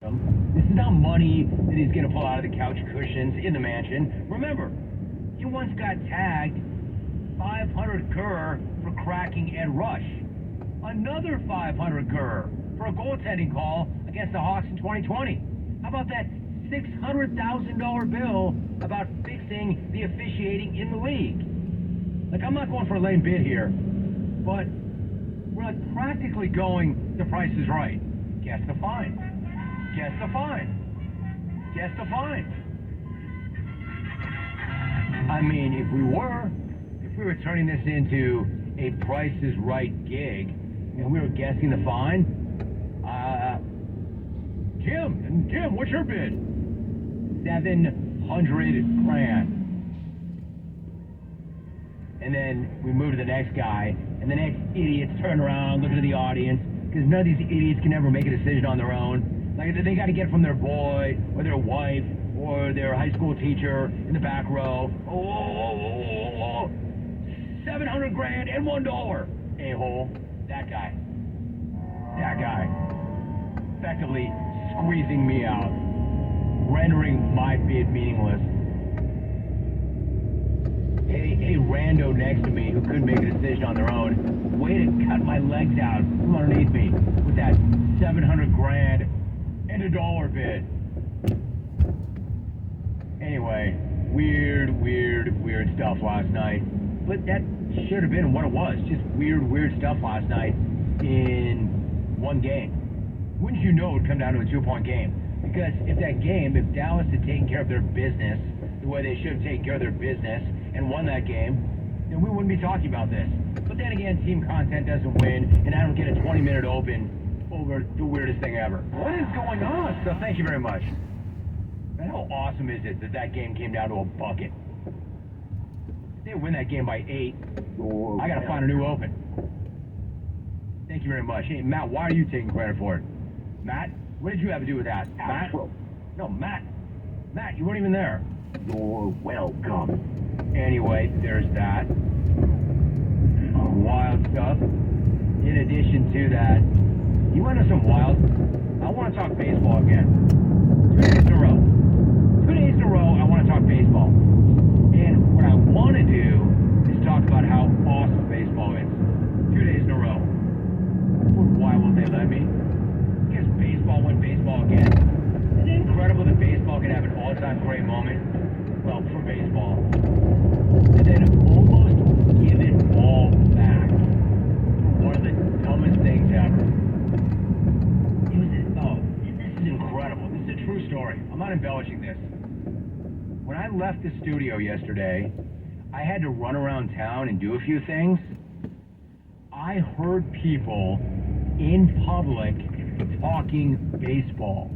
awesome. This is not money that he's going to pull out of the couch cushions in the mansion. Remember, he once got tagged 500 gur for cracking Ed Rush. Another 500 gur for a goaltending call against the Hawks in 2020. How about that $600,000 bill about fixing the officiating in the league? Like, I'm not going for a lame bid here, but we're like practically going the Price is Right. Guess the fine. Guess the fine. Guess the fine. I mean, if we were turning this into a Price is Right gig, and we were guessing the fine, Jim, what's your bid? $700 grand. And then we move to the next guy, and the next idiots turn around, look at the audience, because none of these idiots can ever make a decision on their own. Like, they got to get it from their boy, or their wife, or their high school teacher in the back row. Oh, 700 grand and $1. A-hole. That guy. Effectively squeezing me out, rendering my bid meaningless. A rando next to me who couldn't make a decision on their own, way to cut my legs out from underneath me with that 700 grand and $1 bid. Anyway, weird stuff last night. But that should have been what it was, just weird stuff last night in one game. Wouldn't you know it would come down to a 2-point game? Because if Dallas had taken care of their business the way they should have taken care of their business and won that game, then we wouldn't be talking about this. But then again, team content doesn't win, and I don't get a 20-minute open over the weirdest thing ever. What is going on? So thank you very much. And how awesome is it that game came down to a bucket? If they win that game by 8, I gotta find a new open. Thank you very much. Hey, Matt, why are you taking credit for it? Matt, what did you have to do with that? Matt? No, Matt, you weren't even there. You're welcome. Anyway, there's that. Wild stuff. In addition to that, you want to know some wild? I want to talk baseball again. 2 days in a row. 2 days in a row, I want to talk baseball. And what I want to do is talk about how awesome baseball is. 2 days in a row. Why won't they let me? Because baseball went baseball again. Isn't it incredible that baseball can have an all-time great moment? Well, for baseball. And then almost give it all back for one of the dumbest things ever. This is incredible. This is a true story. I'm not embellishing this. When I left the studio yesterday, I had to run around town and do a few things. I heard people in public talking baseball.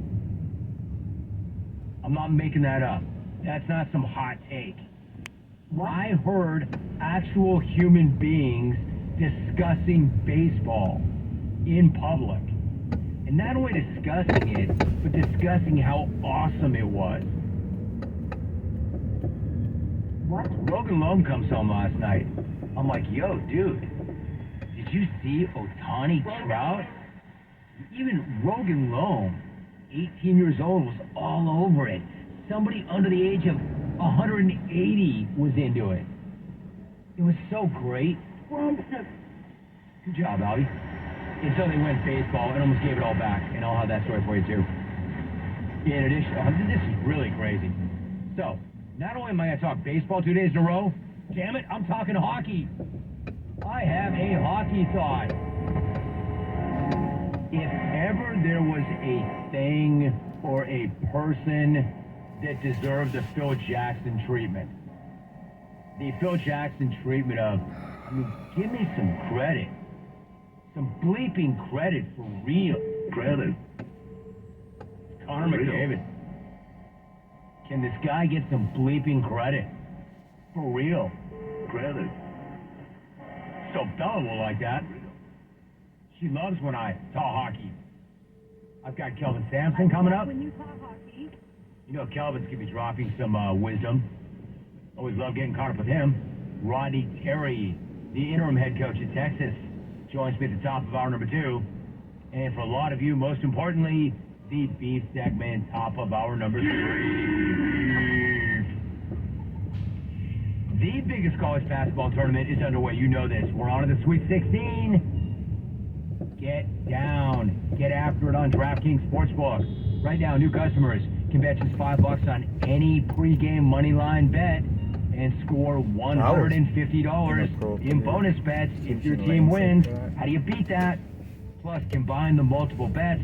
I'm not making that up. That's not some hot take. I heard actual human beings discussing baseball in public. And not only discussing it, but discussing how awesome it was. What? Rogan Loam comes home last night. I'm like, yo, dude, did you see Ohtani Trout? Even Rogan Loam, 18 years old, was all over it. Somebody under the age of 180 was into it. It was so great. Good job, Albie. Until they went baseball and almost gave it all back. And I'll have that story for you, too. In addition, this is really crazy. So, not only am I going to talk baseball 2 days in a row, damn it, I'm talking hockey. I have a hockey thought. If ever there was a thing or a person that deserved the Phil Jackson treatment, the Phil Jackson treatment of, give me some credit. Some bleeping credit for real. Credit. Connor McDavid. Can this guy get some bleeping credit? For real. Credit. So Bella will like that. She loves when I talk hockey. I've got Kelvin Sampson coming up. When you talk hockey. You know Kelvin's going to be dropping some wisdom. Always love getting caught up with him. Rodney Terry, the interim head coach at Texas, joins me at the top of hour number 2. And for a lot of you, most importantly, the beef segment, top of hour number 3. The biggest college basketball tournament is underway. You know this. We're on to the Sweet 16. Get down. Get after it on DraftKings Sportsbook. Right now, new customers can bet just $5 on any pregame moneyline bet and score $150 in bonus bets if your team wins. How do you beat that? Plus, combine the multiple bets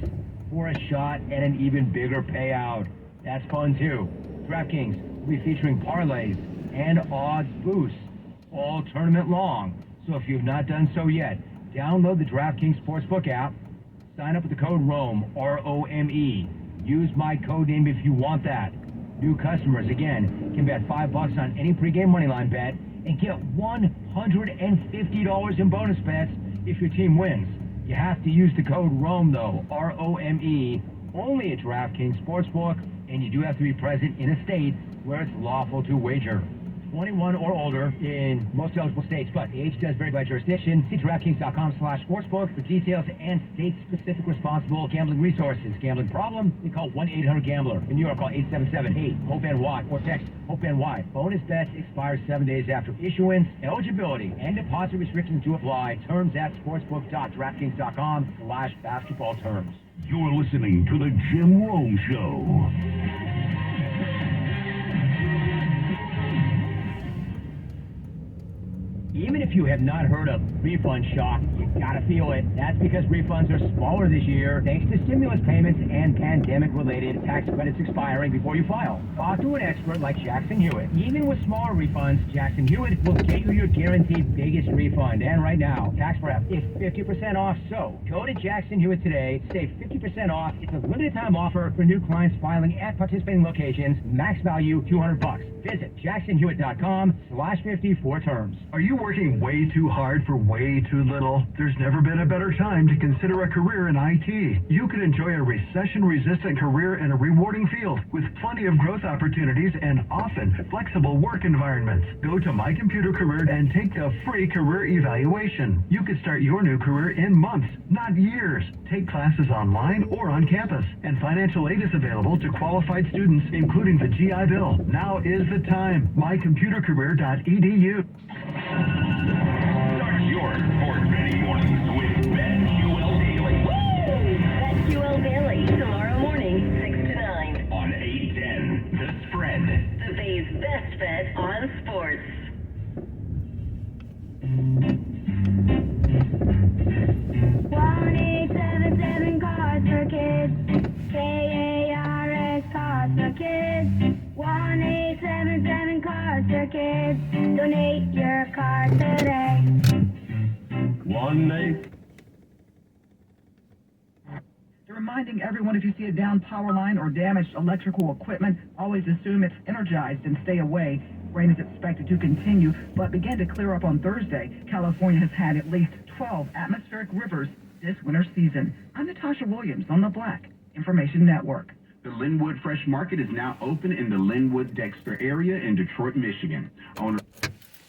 for a shot at an even bigger payout. That's fun too. DraftKings will be featuring parlays and odds boosts all tournament long. So if you have not done so yet, download the DraftKings Sportsbook app, sign up with the code ROME, R-O-M-E. Use my code name if you want that. New customers, again, can bet $5 on any pregame moneyline bet and get $150 in bonus bets if your team wins. You have to use the code ROME, though, R-O-M-E, only at DraftKings Sportsbook, and you do have to be present in a state where it's lawful to wager. 21 or older in most eligible states, but the age does vary by jurisdiction. See DraftKings.com/sportsbook for details and state-specific responsible gambling resources. Gambling problem? You call 1-800-GAMBLER. In New York, call 877-8-HOPE-NY or text HOPE-NY. Bonus bets expire 7 days after issuance. Eligibility and deposit restrictions to apply. Terms at sportsbook.draftkings.com/basketball terms. You're listening to The Jim Rome Show. Even if you have not heard of refund shock, you gotta feel it. That's because refunds are smaller this year, thanks to stimulus payments and pandemic-related tax credits expiring before you file. Talk to an expert like Jackson Hewitt. Even with smaller refunds, Jackson Hewitt will get you your guaranteed biggest refund. And right now, tax prep is 50% off. So go to Jackson Hewitt today, save 50% off. It's a limited time offer for new clients filing at participating locations. Max value $200. Visit jacksonhewitt.com/50 for terms. Are you working way too hard for way too little? There's never been a better time to consider a career in IT. You could enjoy a recession-resistant career in a rewarding field with plenty of growth opportunities and often flexible work environments. Go to My Computer Career and take the free career evaluation. You could start your new career in months, not years. Take classes online or on campus, and financial aid is available to qualified students, including the GI Bill. Now is the time. mycomputercareer.edu. Start your sports betting mornings with BetQL Daily. Woo! BetQL Daily, tomorrow morning, 6 to 9. On 810, The Spread. The Bay's best bet on sports. 1877 Cars for Kids. KARS Cars for Kids. 1877 Cars for Kids. Donate your car today. Reminding everyone, if you see a down power line or damaged electrical equipment, always assume it's energized and stay away. Rain is expected to continue, but begin to clear up on Thursday. California has had at least 12 atmospheric rivers this winter season. I'm Natasha Williams on the Black Information Network. The Linwood Fresh Market is now open in the Linwood-Dexter area in Detroit, Michigan. Owner